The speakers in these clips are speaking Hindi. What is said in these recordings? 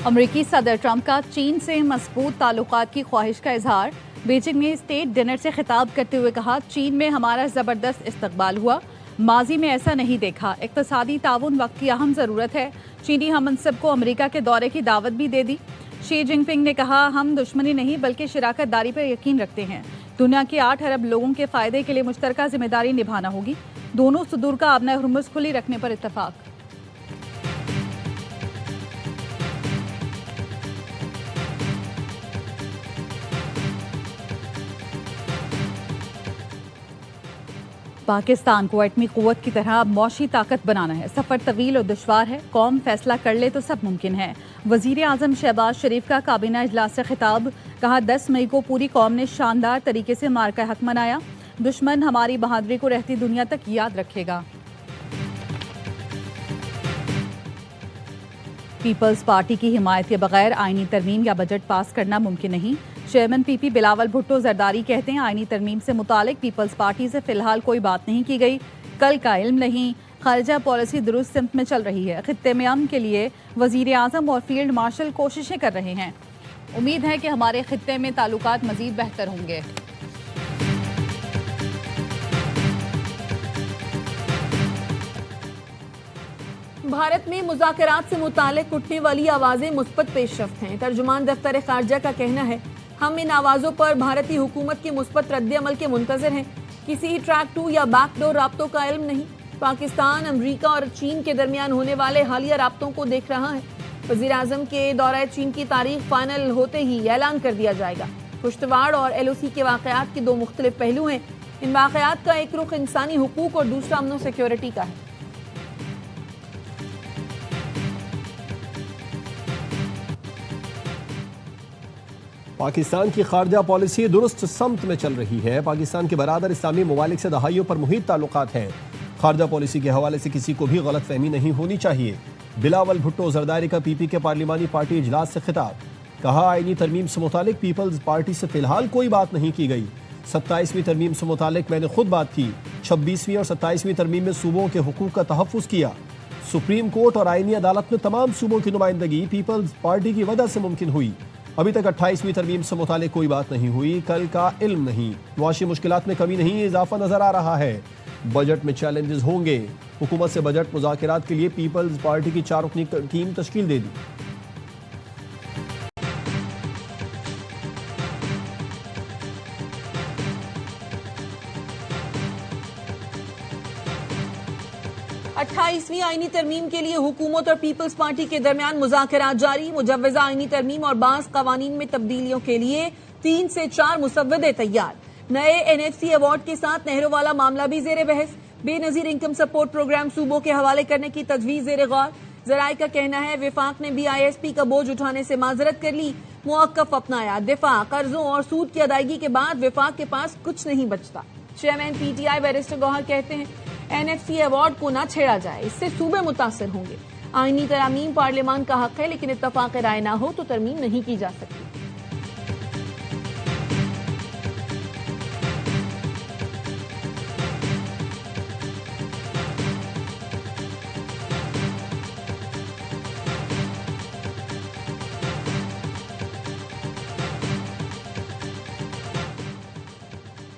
अमरीकी सदर ट्रंप का चीन से मजबूत ताल्लुकात की ख्वाहिश का इजहार। बीजिंग में स्टेट डिनर से खिताब करते हुए कहा, चीन में हमारा ज़बरदस्त इस्तकबाल हुआ, माजी में ऐसा नहीं देखा। इक़्तिसादी ताउन वक्त की अहम ज़रूरत है। चीनी हमनसब को अमरीका के दौरे की दावत भी दे दी। शी जिनपिंग ने कहा, हम दुश्मनी नहीं बल्कि शराकत दारी पर यकीन रखते हैं। दुनिया के 8 अरब लोगों के फ़ायदे के लिए मुश्तरका जिम्मेदारी निभाना होगी। दोनों सुदूर का आबना हुर्मुज़ खुली रखने पर इत्तफाक। पाकिस्तान को एटमी क़ुव्वत की तरह मौशी ताकत बनाना है। सफ़र तवील और दुश्वार है। कौम फैसला कर ले तो सब मुमकिन है। वज़ीर आज़म शहबाज शरीफ का काबीना इजलास से खिताब। कहा, 10 मई को पूरी कौम ने शानदार तरीके से मार्का हक मनाया। दुश्मन हमारी बहादुरी को रहती दुनिया तक याद रखेगा। पीपल्स पार्टी की हिमायत के बगैर आईनी तरमीम या बजट पास करना मुमकिन नहीं। चेयरमैन पीपी बिलावल भुट्टो जरदारी कहते हैं, आईनी तरमीम से मुतालिक पीपल्स पार्टी से फिलहाल कोई बात नहीं की गई। कल का इल्म नहीं। खारिजा पॉलिसी दुरुस्त सिमत में चल रही है। खित्ते में अमन के लिए वजीर आजम और फील्ड मार्शल कोशिशें कर रहे हैं। उम्मीद है कि हमारे खित्ते में ताल्लुकात मजीद बेहतर होंगे। भारत में मुज़ाकरात से मुतालिक उठने वाली आवाज़ें मुस्बत पेशरफ्त हैं। तर्जुमान दफ्तर खारजा का कहना है, हम इन आवाज़ों पर भारतीय हुकूमत के मुस्बत रद्द-ए-अमल के मुंतज़िर हैं। किसी ट्रैक 2 या बैकडोर राब्तों का इल्म नहीं। पाकिस्तान, अमरीका और चीन के दरमियान होने वाले हालिया राब्तों को देख रहा है। वज़ीर आज़म के दौरे चीन की तारीख फाइनल होते ही ऐलान कर दिया जाएगा। पुश्तवाड़ और LOC के वाक़यात के 2 मुख्तलिफ पहलू हैं। इन वाक़यात का एक रुख इंसानी हुकूक और दूसरा अमन सिक्योरिटी का है। पाकिस्तान की खारजा पॉलिसी दुरुस्त समत में चल रही है। पाकिस्तान के बरादर इस्लामी ममालिक से दहाइयों पर मुहित ताल्लुकात हैं। खारजा पॉलिसी के हवाले से किसी को भी गलत फहमी नहीं होनी चाहिए। बिलावल भुट्टो जरदारी का PP के पार्लिमानी पार्टी इजलास से खिताब। कहा, आईनी तरमीम से मुतालिक पीपल्स पार्टी से फिलहाल कोई बात नहीं की गई। 27वीं तरमीम से मुतालिक मैंने खुद बात की। 26वीं और 27वीं तरमीम में सूबों के हुकूक का तहफ़्फ़ुज़ किया। सुप्रीम कोर्ट और आईनी अदालत में तमाम सूबों की नुमाइंदगी पीपल्स पार्टी की वजह से मुमकिन हुई। अभी तक 28वीं तरमीम से मुतालिक कोई बात नहीं हुई। कल का इल्म नहीं। मुआशी मुश्किलात में कमी नहीं, इजाफा नजर आ रहा है। बजट में चैलेंजेस होंगे। हुकूमत से बजट मुज़ाकरात के लिए पीपल्स पार्टी की 4 रुकनी टीम तश्कील दे दी। अट्ठाईसवीं आईनी तरमीम के लिए हुकूमत और पीपल्स पार्टी के दरमियान मुज़ाकरात जारी। मुजव्वज़ा आईनी तरमीम और बाज़ कवानीन में तब्दीलियों के लिए 3 से 4 मुसव्वदे तैयार। नए NFC अवार्ड के साथ नहरों वाला मामला भी जेर बहस। बेनजीर इनकम सपोर्ट प्रोग्राम सूबों के हवाले करने की तजवीज़ जेर गौर। ज़राए का कहना है, विफाक ने BISP का बोझ उठाने से माजरत कर ली, मुअक्कफ अपनाया। दिफा, कर्जों और सूद की अदायगी के बाद विफाक के पास कुछ नहीं बचता। चेयरमैन PTI बैरिस्टर गौहर कहते हैं, NFC अवार्ड को ना छेड़ा जाए, इससे सूबे मुतासर होंगे। आईनी तरमीम पार्लियामान का हक है, लेकिन इत्तफाक राय ना हो तो तरमीम नहीं की जा सकती।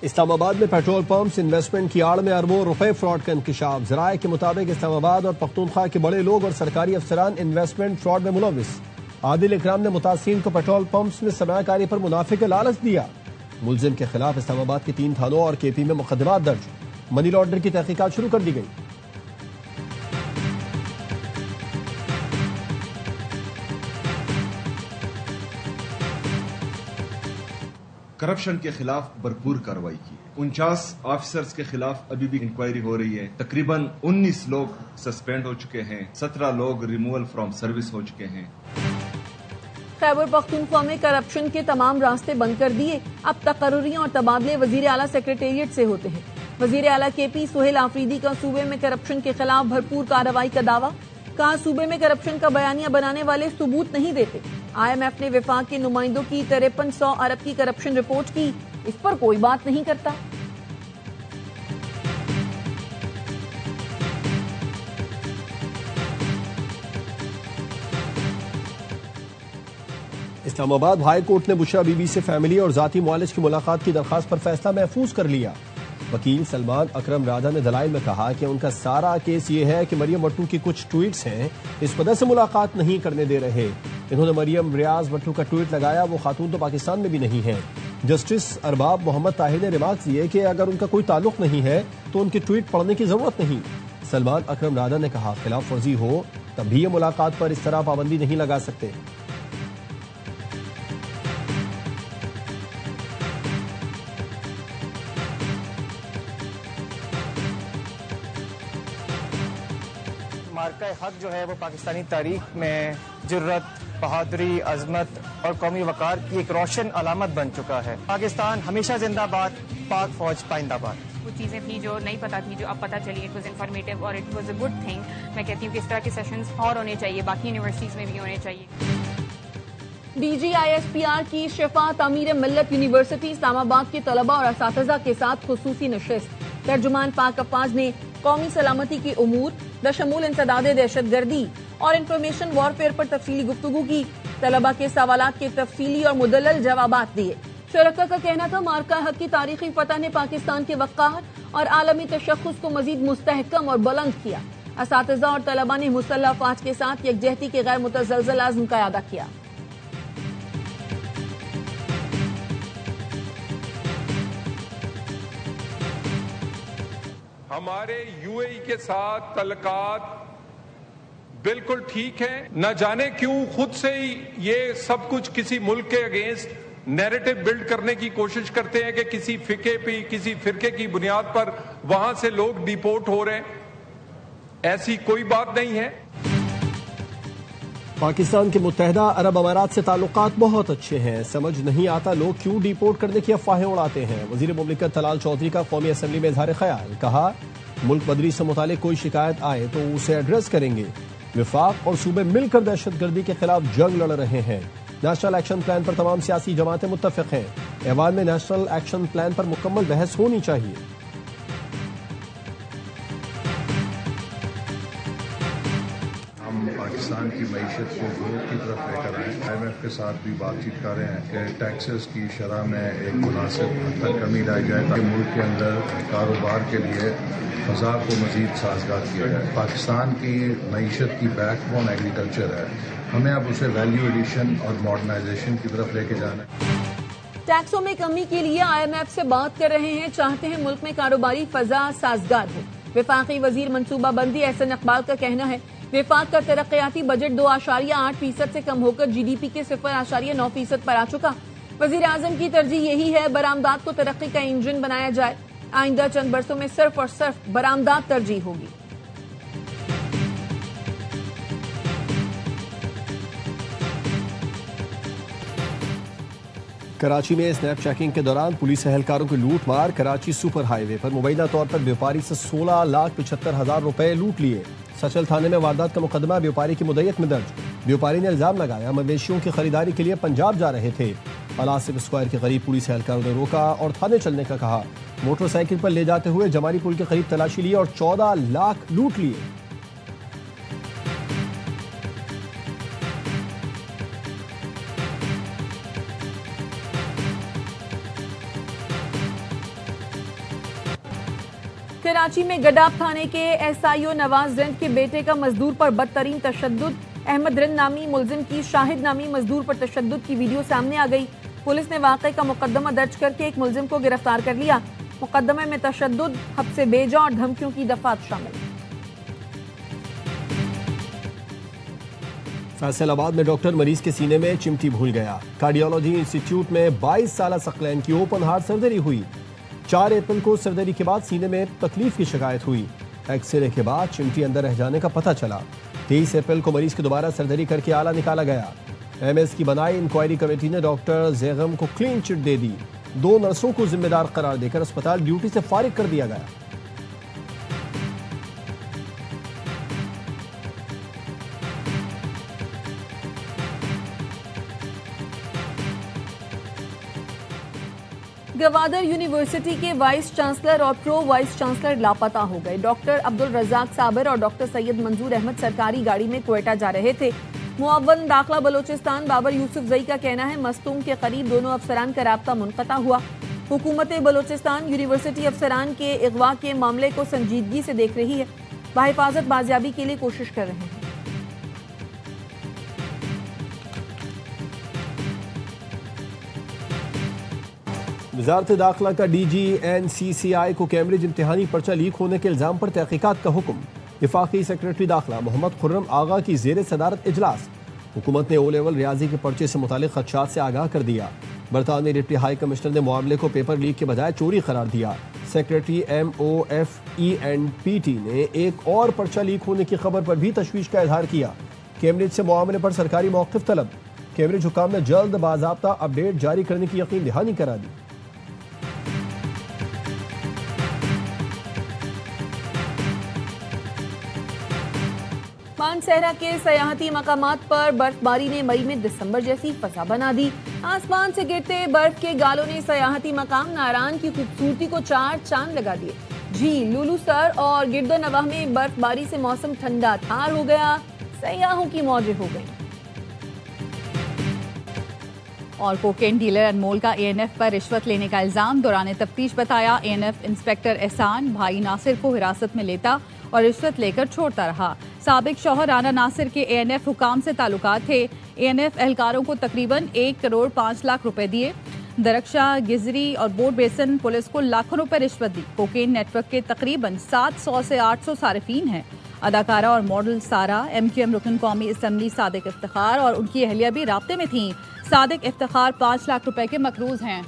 इस्लामाबाद में पेट्रोल पंप्स इन्वेस्टमेंट की आड़ में अरबों रुपए फ्रॉड का इंकशाफ। ज़राए के मुताबिक इस्लामाबाद और पख्तूनख्वा के बड़े लोग और सरकारी अफसरान इन्वेस्टमेंट फ्रॉड में मुलविस। आदिल इकराम ने मुतासिरीन को पेट्रोल पंप्स में सरमायाकारी पर मुनाफे का लालच दिया। मुलजिम के खिलाफ इस्लामाबाद के 3 थानों और KP में मुकदमात दर्ज। मनी लॉन्ड्रिंग की तहकीकात शुरू कर दी गई। करप्शन के खिलाफ भरपूर कार्रवाई की। 49 ऑफिसर्स के खिलाफ अभी भी इंक्वायरी हो रही है। तकरीबन 19 लोग सस्पेंड हो चुके हैं। 17 लोग रिमूवल फ्रॉम सर्विस हो चुके हैं। खैबर पख्तूनख्वा में करप्शन के तमाम रास्ते बंद कर दिए। अब तकर्रुरियां और तबादले वजीर आला सेक्रेटेरिएट से होते हैं। वजीर आला KP सुहेल आफरीदी का सूबे में करप्शन के खिलाफ भरपूर कार्रवाई का दावा। कहा, सूबे में करप्शन का बयानिया बनाने वाले सबूत नहीं देते। IMF ने विफाक के नुमाइंदों की 5300 अरब की करप्शन रिपोर्ट की, इस पर कोई बात नहीं करता। इस्लामाबाद हाई कोर्ट ने बुशरा बीबी से फैमिली और जाती मुआलिज की मुलाकात की दरखास्त पर फैसला महफूज कर लिया। वकील सलमान अकरम राजा ने दलाइल में कहा कि उनका सारा केस ये है कि मरियम भट्टू की कुछ ट्वीट्स हैं, इस वजह से मुलाकात नहीं करने दे रहे। इन्होंने मरियम रियाज भट्टू का ट्वीट लगाया, वो खातून तो पाकिस्तान में भी नहीं है। जस्टिस अरबाब मोहम्मद ताहिर ने रिमार्क दिए कि अगर उनका कोई ताल्लुक नहीं है तो उनकी ट्वीट पढ़ने की जरूरत नहीं। सलमान अकरम राजा ने कहा, खिलाफ वर्जी हो तब भी ये मुलाकात पर इस तरह पाबंदी नहीं लगा सकते। मार्का हक जो है वो पाकिस्तानी तारीख में जुर्रत, बहादुरी, अजमत और कौमी वकार की एक रोशन अलामत बन चुका है। पाकिस्तान हमेशा जिंदाबाद, पाक फौज पाइंदाबाद। वो चीज़ें थी जो नहीं पता थी, जो अब पता चली, इट वाज इन्फॉर्मेटिव और it was a good thing. मैं कहती हूँ कि इस तरह के सेशंस और होने चाहिए, बाकी यूनिवर्सिटीज़ में भी होने चाहिए। DGISPR की शिफा तामीर मिल्लत यूनिवर्सिटी इस्लामाबाद के तलबा और असातिज़ा के साथ खुसूसी नशिस्त। तर्जुमान पाक अफ़वाज ने कौमी सलामती के उमूर बशमूल इंसदादे दहशतगर्दी और इंफॉर्मेशन वॉरफेयर पर तफसीली गुफ्तगू की। तलबा के सवालात के तफसीली और मुदल्लल जवाबात दिए। शुरका का कहना था, मार्का हक की तारीखी फतह ने पाकिस्तान के वक़ार और आलमी तशख़्ख़ुस को मजीद मुस्तहकम और बुलंद किया। असातिज़ा और तलबा ने मुसल्लह अफ़वाज के साथ यकजहती के गैर मुतज़लज़ल आज़्म का अदा किया। हमारे यूएई के साथ तल्लकात बिल्कुल ठीक है। न जाने क्यों खुद से ही ये सब कुछ किसी मुल्क के अगेंस्ट नैरेटिव बिल्ड करने की कोशिश करते हैं कि किसी फिके पे, किसी फिरके की बुनियाद पर वहां से लोग डिपोर्ट हो रहे हैं। ऐसी कोई बात नहीं है। पाकिस्तान के मुत्तहदा अरब अमारात से ताल्लुकात बहुत अच्छे हैं, समझ नहीं आता लोग क्यों डिपोर्ट करने की अफवाहें उड़ाते हैं। वजीर मुमलिकत तलाल चौधरी का कौमी असम्बली में इजहार ख्याल, कहा मुल्क बदरी से मुतालिक कोई शिकायत आए तो उसे एड्रेस करेंगे। विफाक और सूबे मिलकर दहशतगर्दी के खिलाफ जंग लड़ रहे हैं। नेशनल एक्शन प्लान पर तमाम सियासी जमातें मुत्तफिक हैं। ऐवान में नेशनल एक्शन प्लान पर मुकम्मल बहस होनी चाहिए। पाकिस्तान की मईशत को ग्रोथ की तरफ लेकर आए। IMF के साथ भी बातचीत कर रहे हैं कि टैक्सेस की शरह में एक मुनासिब हद तक कमी लाई जाए ताकि मुल्क के अंदर कारोबार के लिए फ़ज़ा को मज़ीद साजगार किया जाए। पाकिस्तान की मईशत की बैकबोन एग्रीकल्चर है, हमें अब उसे वैल्यू एडिशन और मॉडर्नाइजेशन की तरफ लेके जाना है। टैक्सों में कमी के लिए IMF से बात कर रहे हैं, चाहते हैं मुल्क में कारोबारी फ़ज़ा साजगार हो। वफाकी वजीर मनसूबाबंदी एहसन इकबाल का कहना है, विफाक का तरक्याती बजट 2.8% से कम होकर GDP के 0.9% पर आ चुका। वजीर आजम की तरजीह यही है, बरामदात को तरक्की का इंजन बनाया जाए। आइंदा चंद बरसों में सिर्फ और सिर्फ बरामदात तरजीह होगी। कराची में स्नैप चेकिंग के दौरान पुलिस एहलकारों की लूट मार। कराची सुपर हाईवे पर मुबैना तौर पर व्यापारी से 16,75,000 रुपए लूट लिए। सचल थाने में वारदात का मुकदमा व्यापारी की मुद्दत में दर्ज। व्यापारी ने इल्जाम लगाया मवेशियों की खरीदारी के लिए पंजाब जा रहे थे। अलासिफ स्क्वायर के करीब पुलिस एहलकारों ने रोका और थाने चलने का कहा। मोटरसाइकिल पर ले जाते हुए जमानी पुल के करीब तलाशी ली और 14 लाख लूट लिए। कराची में गडाब थाने के SIO नवाज रिंद के बेटे का मजदूर पर बदतरीन तशद्दुद। अहमद रिंद नामी मुलजिम की शाहिद नामी मजदूर पर तशद्दुद की वीडियो सामने आ गई। पुलिस ने वाक़े का मुकदमा दर्ज करके एक मुलजिम को गिरफ्तार कर लिया। मुकदमे में तशद्दुद, हब्से बेजा और धमकियों की दफात शामिल। फैसलाबाद में डॉक्टर मरीज के सीने में चिमटी भूल गया। कार्डियोलॉजी इंस्टीट्यूट में 22 साल सकलैन की ओपन हार्ट सर्जरी हुई। 4 अप्रैल को सर्जरी के बाद सीने में तकलीफ की शिकायत हुई। एक्सरे के बाद चिमटी अंदर रह जाने का पता चला। 23 अप्रैल को मरीज की दोबारा सर्जरी करके आला निकाला गया। MS की बनाई इंक्वायरी कमेटी ने डॉक्टर जेगम को क्लीन चिट दे दी। 2 नर्सों को जिम्मेदार करार देकर अस्पताल ड्यूटी से फारिग कर दिया गया। गवादर यूनिवर्सिटी के वाइस चांसलर और प्रो वाइस चांसलर लापता हो गए। डॉक्टर अब्दुल रजाक साबिर और डॉक्टर सैयद मंजूर अहमद सरकारी गाड़ी में क्वेटा जा रहे थे। मुअव्वन दाखिला बलोचिस्तान बाबर यूसुफजई का कहना है मस्तूम के करीब दोनों अफसरान का राब्ता मुनक़ता हुआ। हुकूमत बलोचिस्तान यूनिवर्सिटी अफसरान के अगवा के मामले को संजीदगी से देख रही है, बाहिफाजत बाजियाबी के लिए कोशिश कर रहे हैं। वजारत दाखिला का DGNCCI को कैम्ब्रिज इम्तिहानी पर्चा लीक होने के इल्जाम पर तहकीकात का हुक्म। वफाकी सेक्रेटरी दाखिला मोहम्मद खुर्रम आगा की जेर सदारत इजलास। हुकूमत ने O लेवल रियाजी के पर्चे से मुतालिक खदशात से आगाह कर दिया। बरतानवी डिप्टी हाई कमिश्नर ने मामले को पेपर लीक के बजाय चोरी करार दिया। सेक्रेटरी MOFE&PT ने एक और पर्चा लीक होने की खबर पर भी तशवीश का इजहार किया। कैम्ब्रिज से मामले पर सरकारी मौक़िफ़ तलब। कैम्ब्रिज हुकाम ने जल्द बाज़ाब्ता अपडेट जारी करने की यकीन दहानी करा दी। मानसहरा के सयाहती मकामात पर बर्फबारी ने मई में दिसंबर जैसी फजा बना दी। आसमान से गिरते बर्फ के गालों ने सयाहती मकाम नारायण की खूबसूरती को चार चांद लगा दिए। झील, लुलू सर और गिरदोनवाह में बर्फबारी से मौसम ठंडा थार हो गया, सयाहों की मौजें हो गई। और कोकेन डीलर अनमोल का ANF पर रिश्वत लेने का इल्जाम। दौरान तफ्तीश बताया ANF इंस्पेक्टर एहसान भाई नासिर को हिरासत में लेता और रिश्वत लेकर छोड़ता रहा। साबिक शौहर राना नासिर के ANF हुकाम से ताल्लुकात थे। ANF एहलकारों को तकरीबन 1 करोड़ 5 लाख रुपए दिए। दरख्शा, गिजरी और बोर्ड बेसन पुलिस को लाखों रुपए रिश्वत दी। कोकेन नेटवर्क के तकरीबन 700 से 800 सारिफीन हैं। अदाकारा और मॉडल सारा, MQM रुकन कौमी असम्बली सादिक इफ्तिखार और उनकी अहलिया भी राब्ते में थीं। सादिक इफ्तिखार 5 लाख रुपए के मकरूज हैं।